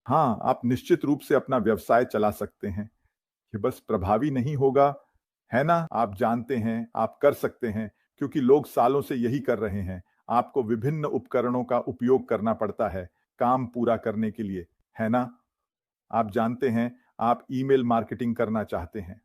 हाँ, आप निश्चित रूप से अपना व्यवसाय चला सकते हैं। ये बस प्रभावी नहीं होगा, है ना? आप जानते हैं, आप कर सकते हैं, क्योंकि लोग सालों से यही कर रहे हैं। आपको विभिन्न उपकरणों का उपयोग करना पड़ता है, काम पूरा करने के लिए, है ना? आप जानते हैं, आप ईमेल मार्केटिंग करना चाहते हैं,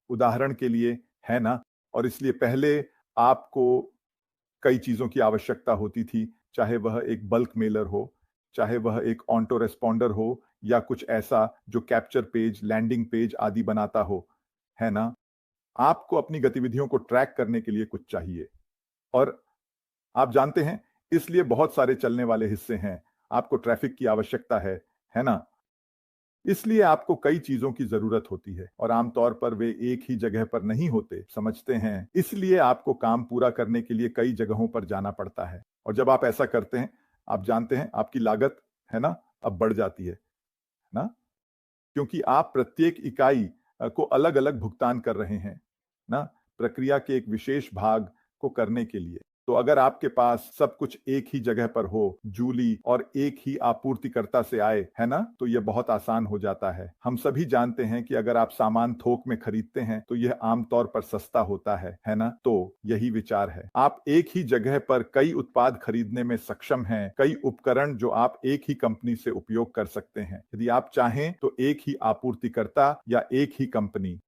उदाहरण के लिए, है ना? और इसलिए पहले आपको कई चीज़ों की आवश्यकता होती थी, चाहे वह एक बल्क मेलर हो, चाहे वह एक ऑटो रिस्पॉन्डर हो या कुछ ऐसा जो कैप्चर पेज, लैंडिंग पेज आदि बनाता हो, है ना? आपको अपनी गतिविधियों को ट्रैक करने के लिए कुछ चाहिए और आप जानते हैं, इसलिए बहुत सारे चलने वाले हिस्से हैं। आपको ट्रैफिक की आवश्यकता है ना? इसलिए आपको कई चीज़ों की ज़रूरत होती है और आमतौर पर वे एक ही जगह पर नहीं होते, समझते हैं? इसलिए आपको काम पूरा करने के लिए कई जगहों पर जाना पड़ता है और जब आप ऐसा करते हैं, आप जानते हैं आपकी लागत, है ना? अब बढ़ जाती है ना? क्योंकि आप प्रत्येक इकाई को अलग-अलग भुगतान कर रहे हैं, ना? प्रक्रिया के एक विशेष भाग को करने के लिए। तो अगर आपके पास सब कुछ एक ही जगह पर हो, जूली और एक ही आपूर्तिकर्ता से आए, है ना? तो यह बहुत आसान हो जाता है। हम सभी जानते हैं कि अगर आप सामान थोक में खरीदते हैं, तो यह आमतौर पर सस्ता होता है ना? तो यही विचार है। आप एक ही जगह पर कई उत्पाद खरीदने में सक्षम हैं, कई उपकरण जो आप एक ही कंपनी से उपयोग कर सकते हैं। यदि आप चाहें तो एक ही आपूर्तिकर्ता या एक ही कंपनी,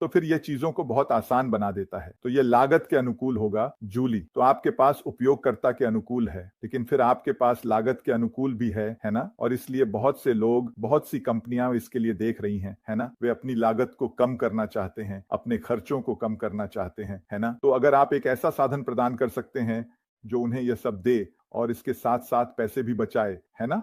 तो फिर यह चीजों को बहुत आसान बना देता है। तो यह लागत के अनुकूल होगा, जूली। तो आपके पास उपयोगकर्ता के अनुकूल है, लेकिन फिर आपके पास लागत के अनुकूल भी है ना? और इसलिए बहुत से लोग, बहुत सी कंपनियां इसके लिए देख रही हैं, है ना? वे अपनी लागत को कम करना चाहते हैं, अपने खर्चों को कम करना चाहते हैं, है ना? तो अगर आप एक ऐसा साधन प्रदान कर सकते हैं जो उन्हें यह सब दे और इसके साथ साथ पैसे भी बचाए, है ना?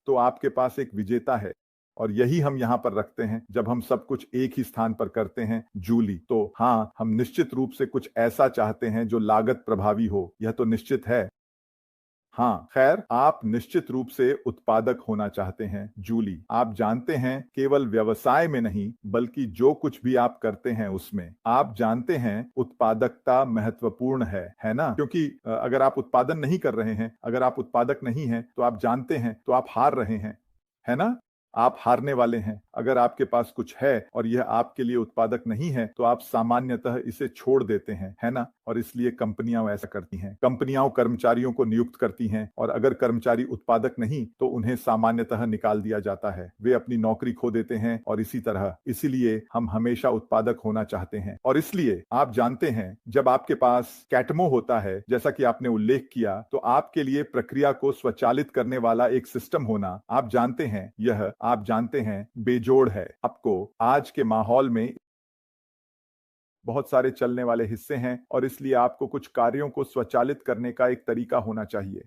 तो आपके पास एक विजेता है और यही हम यहाँ पर रखते हैं जब हम सब कुछ एक ही स्थान पर करते हैं, जूली। तो हाँ, हम निश्चित रूप से कुछ ऐसा चाहते हैं जो लागत प्रभावी हो, यह तो निश्चित है। हाँ, खैर आप निश्चित रूप से उत्पादक होना चाहते हैं, जूली। आप जानते हैं, केवल व्यवसाय में नहीं बल्कि जो कुछ भी आप करते हैं उसमें। आप जानते हैं उत्पादकता महत्वपूर्ण है ना? क्योंकि अगर आप उत्पादन नहीं कर रहे हैं, अगर आप उत्पादक नहीं हैं, तो आप जानते हैं, तो आप हार रहे हैं, है ना? आप हारने वाले हैं। अगर आपके पास कुछ है और यह आपके लिए उत्पादक नहीं है, तो आप सामान्यतः इसे छोड़ देते हैं, है ना? और इसलिए कंपनियां ऐसा करती हैं। कंपनियां कर्मचारियों को नियुक्त करती हैं और अगर कर्मचारी उत्पादक नहीं, तो उन्हें सामान्यतः निकाल दिया जाता है। वे अपनी नौकरी खो देते हैं और इसी तरह। इसीलिए हम हमेशा उत्पादक होना चाहते हैं और इसलिए आप जानते हैं, जब आपके पास कैटमो होता है, जैसा कि आपने उल्लेख किया, तो आपके लिए प्रक्रिया को स्वचालित करने वाला एक सिस्टम होना, आप जानते हैं, यह आप जानते हैं बेजोड़ है। आपको आज के माहौल में बहुत सारे चलने वाले हिस्से हैं और इसलिए आपको कुछ कार्यों को स्वचालित करने का एक तरीका होना चाहिए।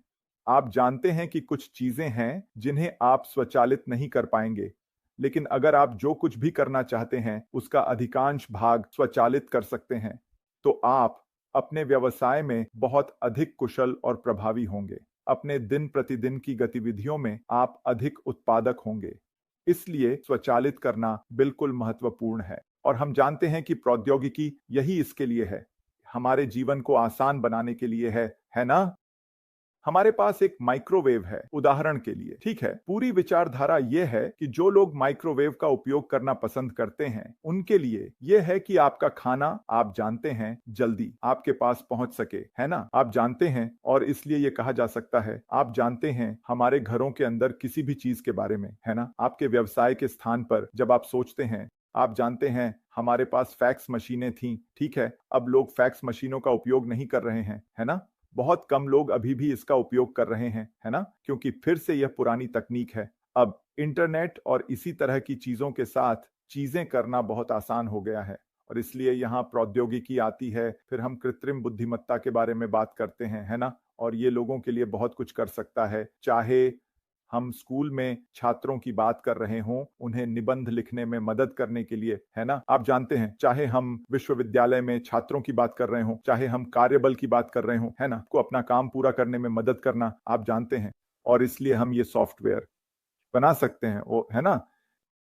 आप जानते हैं कि कुछ चीजें हैं जिन्हें आप स्वचालित नहीं कर पाएंगे, लेकिन अगर आप जो कुछ भी करना चाहते हैं उसका अधिकांश भाग स्वचालित कर सकते हैं, तो आप अपने व्यवसाय में बहुत अधिक कुशल और प्रभावी होंगे। अपने दिन प्रतिदिन की गतिविधियों में आप अधिक उत्पादक होंगे। इसलिए स्वचालित करना बिल्कुल महत्वपूर्ण है और हम जानते हैं कि प्रौद्योगिकी यही इसके लिए है, हमारे जीवन को आसान बनाने के लिए है ना? हमारे पास एक माइक्रोवेव है, उदाहरण के लिए, ठीक है? पूरी विचारधारा यह है कि जो लोग माइक्रोवेव का उपयोग करना पसंद करते हैं, उनके लिए यह है कि आपका खाना, आप जानते हैं, जल्दी आपके पास पहुंच सके, है ना? आप जानते हैं और इसलिए यह कहा जा सकता है, आप जानते हैं हमारे घरों के अंदर किसी भी चीज के बारे में, है ना? आपके व्यवसाय के स्थान पर जब आप सोचते हैं, आप जानते हैं हमारे पास फैक्स मशीनें थीं, ठीक है? अब लोग फैक्स मशीनों का उपयोग नहीं कर रहे हैं, है ना? बहुत कम लोग अभी भी इसका उपयोग कर रहे हैं, है ना? क्योंकि फिर से यह पुरानी तकनीक है। अब इंटरनेट और इसी तरह की चीजों के साथ चीजें करना बहुत आसान हो गया है और इसलिए यहाँ प्रौद्योगिकी आती है। फिर हम कृत्रिम बुद्धिमत्ता के बारे में बात करते हैं, है ना? और ये लोगों के लिए बहुत कुछ कर सकता है। चाहे हम स्कूल में छात्रों की बात कर रहे हों, उन्हें निबंध लिखने में मदद करने के लिए, है ना? आप जानते हैं, चाहे हम विश्वविद्यालय में छात्रों की बात कर रहे हों, चाहे हम कार्यबल की बात कर रहे हों, है ना? को अपना काम पूरा करने में मदद करना, आप जानते हैं, और इसलिए हम ये सॉफ्टवेयर बना सकते हैं, वो, है ना?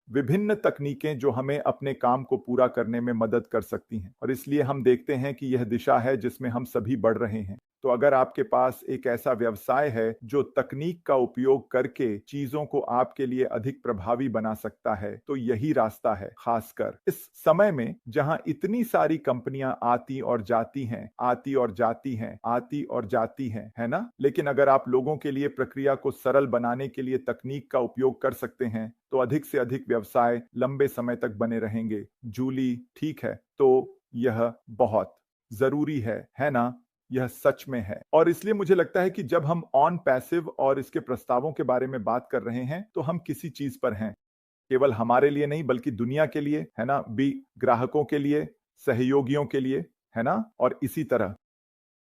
विभिन्न तकनीकें जो हमें अपने काम को पूरा करने में मदद कर सकती हैं और इसलिए हम देखते हैं कि यह दिशा है जिसमें हम सभी बढ़ रहे हैं। तो अगर आपके पास एक ऐसा व्यवसाय है जो तकनीक का उपयोग करके चीजों को आपके लिए अधिक प्रभावी बना सकता है, तो यही रास्ता है। खासकर इस समय में जहां इतनी सारी कंपनियां आती और जाती हैं, आती और जाती हैं, आती और जाती हैं, है ना? लेकिन अगर आप लोगों के लिए प्रक्रिया को सरल बनाने के लिए तकनीक का उपयोग कर सकते हैं, तो अधिक से अधिक व्यवसाय लंबे समय तक बने रहेंगे। जूली, ठीक है, तो यह बहुत जरूरी है ना? यह सच में है। और इसलिए मुझे लगता है कि जब हम ऑन पैसिव और इसके प्रस्तावों के बारे में बात कर रहे हैं, तो हम किसी चीज पर हैं, केवल हमारे लिए नहीं बल्कि दुनिया के लिए, है ना? भी ग्राहकों के लिए, सहयोगियों के लिए, है ना? और इसी तरह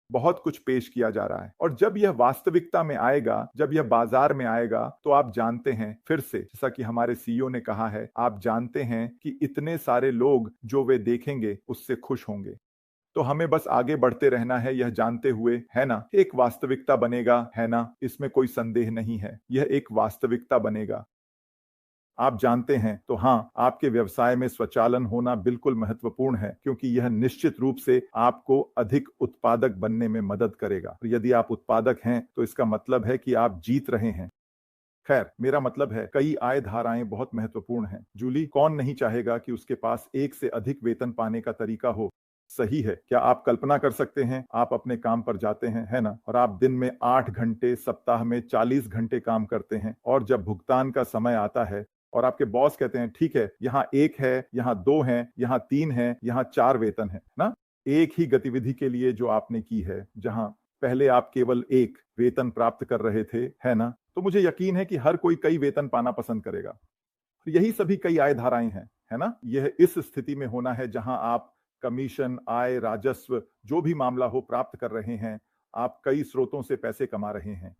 बहुत कुछ पेश किया जा रहा है। और जब यह वास्तविकता में आएगा, जब यह बाजार में आएगा, तो आप जानते हैं, फिर से जैसा कि हमारे सीईओ ने कहा है, आप जानते हैं कि इतने सारे लोग जो वे देखेंगे उससे खुश होंगे। तो हमें बस आगे बढ़ते रहना है, यह जानते हुए, है ना? एक वास्तविकता बनेगा, है ना? इसमें कोई संदेह नहीं है, यह एक वास्तविकता बनेगा। आप जानते हैं, तो हाँ, आपके व्यवसाय में स्वचालन होना बिल्कुल महत्वपूर्ण है, क्योंकि यह निश्चित रूप से आपको अधिक उत्पादक बनने में मदद करेगा। यदि आप उत्पादक हैं, तो इसका मतलब है कि आप जीत रहे हैं। खैर, मेरा मतलब है, कई आय धाराएं बहुत महत्वपूर्ण हैं। जूली, कौन नहीं चाहेगा कि उसके पास एक से अधिक वेतन पाने का तरीका हो? सही है। क्या आप कल्पना कर सकते हैं, आप अपने काम पर जाते हैं, है ना? और आप दिन में 8 घंटे, सप्ताह में 40 घंटे काम करते हैं, और जब भुगतान का समय आता है और आपके बॉस कहते हैं, ठीक है, यहाँ 1 है, यहाँ 2 हैं, यहाँ 3 हैं, यहाँ 4 वेतन है ना? एक ही गतिविधि के लिए जो आपने की है, जहां पहले आप केवल 1 वेतन प्राप्त कर रहे थे, है ना? तो मुझे यकीन है कि हर कोई कई वेतन पाना पसंद करेगा। तो यही सभी कई आय धाराएं हैं, है ना? यह इस स्थिति में होना है जहां आप कमीशन, आय, राजस्व, जो भी मामला हो, प्राप्त कर रहे हैं। आप कई स्रोतों से पैसे कमा रहे हैं।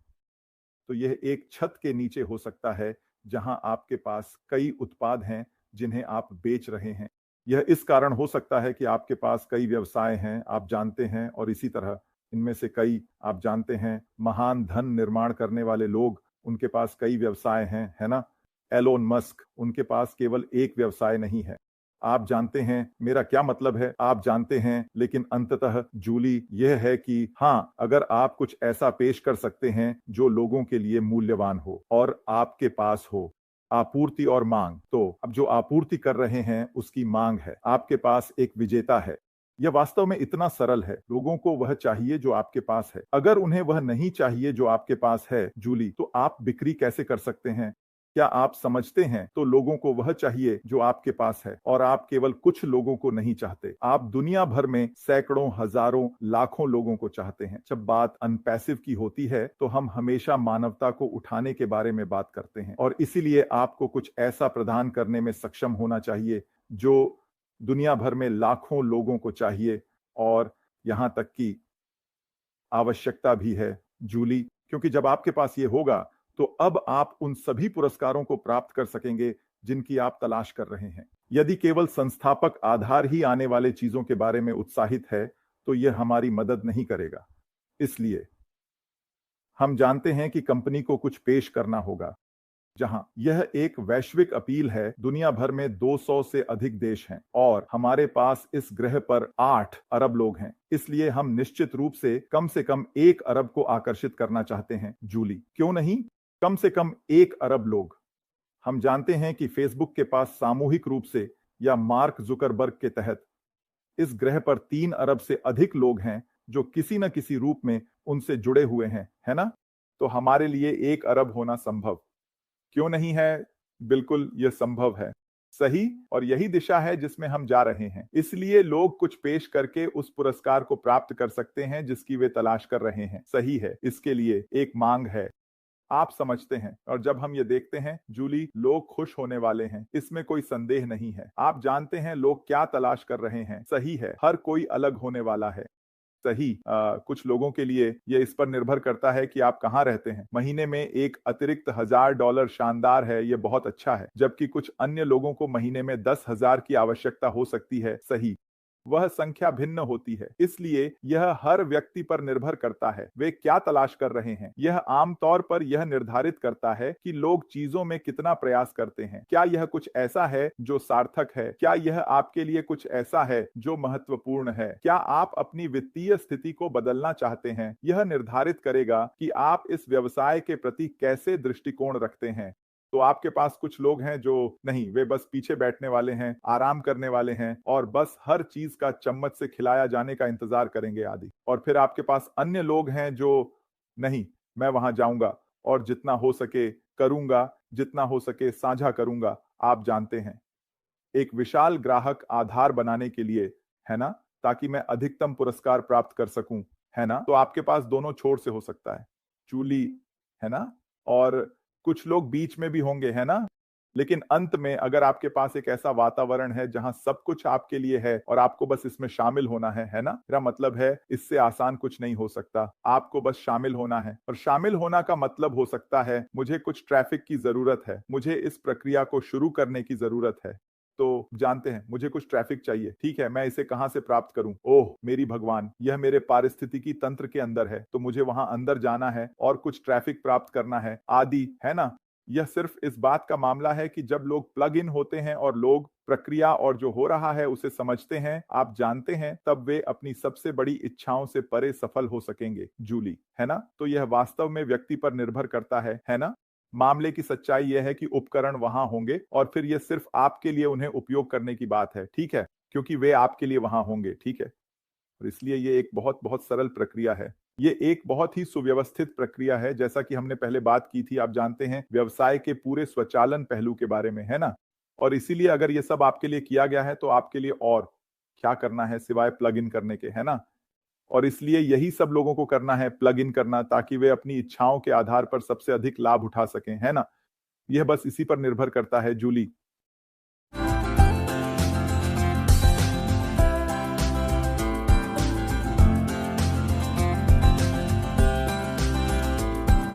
तो यह एक छत के नीचे हो सकता है, जहां आपके पास कई उत्पाद हैं जिन्हें आप बेच रहे हैं। यह इस कारण हो सकता है कि आपके पास कई व्यवसाय हैं, आप जानते हैं, और इसी तरह इनमें से कई, आप जानते हैं, महान धन निर्माण करने वाले लोग, उनके पास कई व्यवसाय हैं, है ना? एलोन मस्क, उनके पास केवल एक व्यवसाय नहीं है। आप जानते हैं, मेरा क्या मतलब है, आप जानते हैं, लेकिन अंततः जूली, यह है कि हाँ, अगर आप कुछ ऐसा पेश कर सकते हैं जो लोगों के लिए मूल्यवान हो और आपके पास हो, आपूर्ति और मांग, तो अब जो आपूर्ति कर रहे हैं उसकी मांग है, आपके पास एक विजेता है। यह वास्तव में इतना सरल है, लोगों को वह चाहिए जो आपके पास है। अगर उन्हें वह नहीं चाहिए जो आपके पास है, जूली, तो आप बिक्री कैसे कर सकते हैं? क्या आप समझते हैं? तो लोगों को वह चाहिए जो आपके पास है, और आप केवल कुछ लोगों को नहीं चाहते, आप दुनिया भर में सैकड़ों, हजारों, लाखों लोगों को चाहते हैं। जब बात अनपैसिव की होती है, तो हम हमेशा मानवता को उठाने के बारे में बात करते हैं, और इसीलिए आपको कुछ ऐसा प्रदान करने में सक्षम होना चाहिए जो दुनिया भर में लाखों लोगों को चाहिए, और यहां तक कि आवश्यकता भी है, जूली, क्योंकि जब आपके पास ये होगा, तो अब आप उन सभी पुरस्कारों को प्राप्त कर सकेंगे जिनकी आप तलाश कर रहे हैं। यदि केवल संस्थापक आधार ही आने वाले चीजों के बारे में उत्साहित है, तो यह हमारी मदद नहीं करेगा। इसलिए हम जानते हैं कि कंपनी को कुछ पेश करना होगा। जहां यह एक वैश्विक अपील है, दुनिया भर में 200 से अधिक देश हैं, और हमारे पास इस ग्रह पर 8 अरब लोग हैं। इसलिए हम निश्चित रूप से कम 1 अरब को आकर्षित करना चाहते हैं, जूली। क्यों नहीं? कम से कम 1 अरब लोग। हम जानते हैं कि फेसबुक के पास सामूहिक रूप से, या मार्क जुकरबर्ग के तहत, इस ग्रह पर 3 अरब से अधिक लोग हैं जो किसी न किसी रूप में उनसे जुड़े हुए हैं, है ना? तो हमारे लिए 1 अरब होना संभव क्यों नहीं है? बिल्कुल, यह संभव है। सही, और यही दिशा है जिसमें हम जा रहे हैं। इसलिए लोग कुछ पेश करके उस पुरस्कार को प्राप्त कर सकते हैं जिसकी वे तलाश कर रहे हैं। सही है, इसके लिए एक मांग है। आप समझते हैं, और जब हम ये देखते हैं, जूली, लोग खुश होने वाले हैं, इसमें कोई संदेह नहीं है। आप जानते हैं लोग क्या तलाश कर रहे हैं। सही है, हर कोई अलग होने वाला है। सही, कुछ लोगों के लिए यह इस पर निर्भर करता है कि आप कहां रहते हैं। महीने में एक अतिरिक्त $1000 शानदार है, यह बहुत अच्छा है, जबकि कुछ अन्य लोगों को महीने में 10,000 की आवश्यकता हो सकती है। सही, वह संख्या भिन्न होती है। इसलिए यह हर व्यक्ति पर निर्भर करता है वे क्या तलाश कर रहे हैं। यह आमतौर पर यह निर्धारित करता है कि लोग चीजों में कितना प्रयास करते हैं। क्या यह कुछ ऐसा है जो सार्थक है? क्या यह आपके लिए कुछ ऐसा है जो महत्वपूर्ण है? क्या आप अपनी वित्तीय स्थिति को बदलना चाहते हैं? यह निर्धारित करेगा कि आप इस व्यवसाय के प्रति कैसे दृष्टिकोण रखते हैं। तो आपके पास कुछ लोग हैं जो नहीं, वे बस पीछे बैठने वाले हैं, आराम करने वाले हैं और बस हर चीज का चम्मच से खिलाया जाने का इंतजार करेंगे आदि। और फिर आपके पास अन्य लोग हैं जो नहीं, मैं वहां जाऊंगा और जितना हो सके करूंगा, जितना हो सके साझा करूंगा। आप जानते हैं, एक विशाल ग्राहक आधार बनाने के लिए, है ना, ताकि मैं अधिकतम पुरस्कार प्राप्त कर सकूं, है ना, तो आपके पास दोनों छोर से हो सकता है, चूली, है ना, और कुछ लोग बीच में भी होंगे, है ना। लेकिन अंत में अगर आपके पास एक ऐसा वातावरण है जहां सब कुछ आपके लिए है और आपको बस इसमें शामिल होना है ना, मेरा मतलब है इससे आसान कुछ नहीं हो सकता। आपको बस शामिल होना है और शामिल होना का मतलब हो सकता है मुझे कुछ ट्रैफिक की जरूरत है, मुझे इस प्रक्रिया को शुरू करने की जरूरत है। तो जानते हैं मुझे कुछ ट्रैफिक चाहिए, ठीक है, मैं इसे कहां से प्राप्त करूं? ओह मेरी भगवान, यह मेरे पारिस्थितिकी तंत्र के अंदर है, तो मुझे वहां अंदर जाना है और कुछ ट्रैफिक प्राप्त करना है आदि, है ना। यह सिर्फ इस बात का मामला है कि जब लोग प्लग इन होते हैं और लोग प्रक्रिया और जो हो रहा है उसे समझते हैं, आप जानते हैं, तब वे अपनी सबसे बड़ी इच्छाओं से परे सफल हो सकेंगे, जूली, है ना। तो यह वास्तव में व्यक्ति पर निर्भर करता है ना। मामले की सच्चाई यह है कि उपकरण वहां होंगे और फिर यह सिर्फ आपके लिए उन्हें उपयोग करने की बात है, ठीक है, क्योंकि वे आपके लिए वहां होंगे, ठीक है। और इसलिए ये एक बहुत बहुत सरल प्रक्रिया है। ये एक बहुत ही सुव्यवस्थित प्रक्रिया है, जैसा कि हमने पहले बात की थी, आप जानते हैं, व्यवसाय के पूरे स्वचालन पहलू के बारे में, है ना। और इसीलिए अगर ये सब आपके लिए किया गया है तो आपके लिए और क्या करना है सिवाय प्लग इन करने के, है ना। और इसलिए यही सब लोगों को करना है, प्लग इन करना, ताकि वे अपनी इच्छाओं के आधार पर सबसे अधिक लाभ उठा सकें, है ना। यह बस इसी पर निर्भर करता है, जूली।